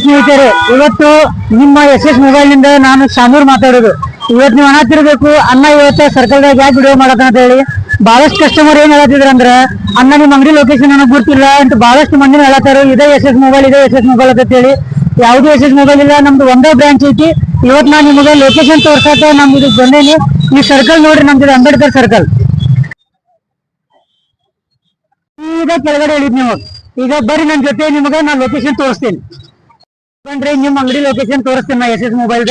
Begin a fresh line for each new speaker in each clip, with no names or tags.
ಸ್ನೇಹಿತರೆ, ಇವತ್ತು ನಿಮ್ಮ SS ಮೊಬೈಲ್ ನಿಂದ ನಾನು ಶಾಮೂರ್ ಮಾತಾಡೋದು. ಇವತ್ತು ನೀವು ಅನ್ನತಿರ್ಬೇಕು, ಅಣ್ಣ ಇವತ್ತು ಸರ್ಕಲ್ದಾಗ ಯಾಕೆ ವಿಡಿಯೋ ಮಾಡತ್ತ ಅಂತ ಹೇಳಿ. ಬಹಳಷ್ಟು ಕಸ್ಟಮರ್ ಏನ್ ಹೇಳತ್ತಿದ್ರ ಅಂದ್ರ, ಅಣ್ಣ ನಿಮ್ಮ ಅಂಗಡಿ ಲೊಕೇಶನ್ ನನಗೆ ಗೊತ್ತಿಲ್ಲ ಅಂತ ಬಹಳಷ್ಟು ಮಂದಿನ ಹೇಳತ್ತಾರ. ಇದೇ SS ಮೊಬೈಲ್ ಅಂತ ಹೇಳಿ. ಯಾವುದೇ SS ಮೊಬೈಲ್ ಇಲ್ಲ, ನಮ್ದು ಒಂದೇ ಬ್ರಾಂಚ್ ಐತಿ. ಇವತ್ತು ನಾನು ನಿಮಗೆ ಲೊಕೇಶನ್ ತೋರ್ಸಕ್ಕೆ ನಮ್ದು ಇದಕ್ಕೆ ಬಂದೇನಿ. ಈ ಸರ್ಕಲ್ ನೋಡ್ರಿ, ನಮ್ದು ಅಂಬೇಡ್ಕರ್ ಸರ್ಕಲ್. ಈಗ ಕೆಳಗಡೆ ಹೇಳಿದ್ ನೀವು. ಈಗ ಬರ್ರಿ ನನ್ನ ಜೊತೆ, ನಿಮಗೆ ನಾನು ಲೊಕೇಶನ್ ತೋರಿಸ್ತೀನಿ. ಬಂದ್ರೆ ನಿಮ್ಮ ಅಂಗಡಿ ಲೊಕೇಶನ್ ತೋರಿಸ್ತೀನಿ ನಾ SS ಮೊಬೈಲ್.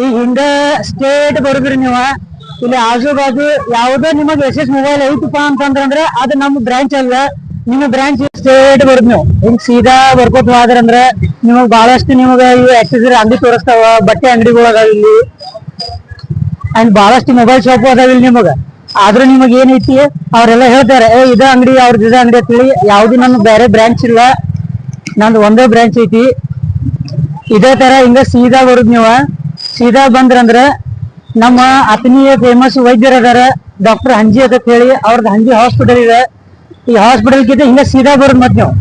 ಈ ಹಿಂದೆ ಸ್ಟೇಟ್ ಬರುದ್ರಿ ನೀವು. ಇಲ್ಲಿ ಆಜು ಬಾಜು ಯಾವುದೋ ನಿಮಗೆ SS ಮೊಬೈಲ್ ಐತಪ್ಪ ಅಂತಂದ್ರೆ ಅದು ನಮ್ಮ ಬ್ರಾಂಚ್ ಅಲ್ಲ. ನಿಮ್ಮ ಬ್ರಾಂಚ್ ಸ್ಟೇಟ್ ಬರುದ್ ನೀವು. ಹಿಂಗ್ ಸೀದಾ ಬರ್ಕೋತ ಹೋದ್ರಂದ್ರ ನಿಮಗ್ ಬಹಳಷ್ಟು ನಿಮಗ ಇವು ಆಕ್ಸೆಸರಿ ಅಂಗಡಿ ತೋರಿಸ್ತಾವ, ಬಟ್ಟೆ ಅಂಗಡಿಗಳದಾವ ಇಲ್ಲಿ. ಅಂಡ್ ಬಹಳಷ್ಟು ಮೊಬೈಲ್ ಶಾಪ್ ಅದಾವ ಇಲ್ಲಿ ನಿಮಗ. ಆದ್ರೂ ನಿಮಗ್ ಏನೈತಿ, ಅವ್ರೆಲ್ಲ ಹೇಳ್ತಾರೆ ಇದ ಅಂಗಡಿ ಅವ್ರದ್ದು ಇದ ಅಂಗಡಿ ಅಂತ ಹೇಳಿ. ಯಾವ್ದು ನಮ್ಗೆ ಬೇರೆ ಬ್ರಾಂಚ್ ಇಲ್ಲ, ನಂದು ಒಂದೇ ಬ್ರಾಂಚ್ ಐತಿ. ಇದೇ ತರ ಹಿಂಗ ಸೀದಾ ಬರುದ್ ನೀವು. ಸೀದಾ ಬಂದ್ರಂದ್ರ ನಮ್ಮ ಆತ್ಮೀಯ ಫೇಮಸ್ ವೈದ್ಯರ ಅದಾರ, ಡಾಕ್ಟರ್ ಹಂಜಿ ಅಂತ ಹೇಳಿ. ಅವ್ರದ್ದು ಹಂಜಿ ಹಾಸ್ಪಿಟಲ್ ಇದೆ. ಈ ಹಾಸ್ಪಿಟಲ್ ಕಿಂತ ಹಿಂಗ ಸೀದಾ ಬರೋದ್ ಮತ್ ನೀವು.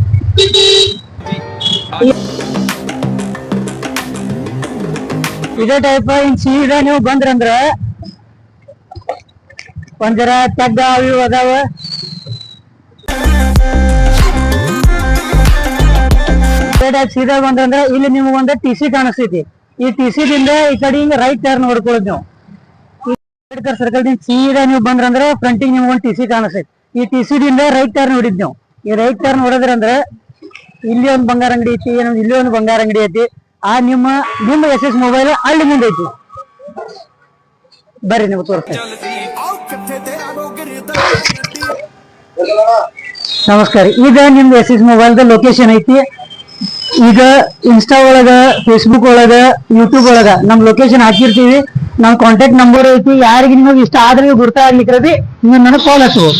ಇದೇ ಟೈಪ್ ಹಿಂಗ್ ಸೀದಾ ನೀವು ಬಂದ್ರಂದ್ರ ಒಂದ್ ಜರ ತೆಗ್ಗ ಅವು ಅದಾವ. ಸೀದಾ ಬಂದ್ರಂದ್ರ ಇಲ್ಲಿ ನಿಮ್ಗೊಂದು TC ಕಾಣಿಸ್ತೈತಿ. ಈ TC ದಿಂದ ಈ ಕಡೆ ಹಿಂಗ ರೈಟ್ ಟರ್ನ್ ಹೊಡ್ಕೊಳ್ಳೋದು ನೀವು. ಅಂಬೇಡ್ಕರ್ ಸರ್ಕಲ್ ದಿಂದ ಸೀದಾ ನೀವು ಬಂದ್ರಂದ್ರ ಫ್ರಂಟಿಗೆ ನಿಮ್ಗೊಂದು TC ಕಾಣಿಸ್ತೈತಿ. ಈ TC ದಿಂದ ರೈಟ್ ಟರ್ನ್ ಹೊಡಿದ್ ನೀವು. ಈ ರೈಟ್ ಟರ್ನ್ ಹೊಡೆದ್ರಂದ್ರ ಇಲ್ಲಿ ಒಂದು ಬಂಗಾರ ಅಂಗಡಿ ಐತಿ, ಇಲ್ಲಿ ಒಂದು ಬಂಗಾರ ಅಂಗಡಿ ಐತಿ. ಆ ನಿಮ್ಮ SS ಮೊಬೈಲ್ ಅಲ್ಲಿ ಮುಂದೆ ಐತಿ. ಬರ್ರಿ ನೀವು ತೋರಿಸ್ತೀನಿ. ನಮಸ್ಕಾರ. ಈಗ ನಿಮ್ದು SS ಮೊಬೈಲ್ದ ಲೊಕೇಶನ್ ಐತಿ. ಈಗ ಇನ್ಸ್ಟಾ ಒಳಗ, ಫೇಸ್ಬುಕ್ ಒಳಗ, ಯೂಟ್ಯೂಬ್ ಒಳಗ ನಮ್ ಲೊಕೇಶನ್ ಹಾಕಿರ್ತೀವಿ. ನಮ್ ಕಾಂಟ್ಯಾಕ್ಟ್ ನಂಬರ್ ಐತಿ. ಯಾರಿಗೆ ನಿಮಗೆ ಇಷ್ಟ ಆದ್ರೆ ಗುರ್ತ ಆಗ್ಲಿಕ್ರದಿ ನೀವು ನನಗೆ ಕಾಲ್ ಹಚ್ಬೋದು.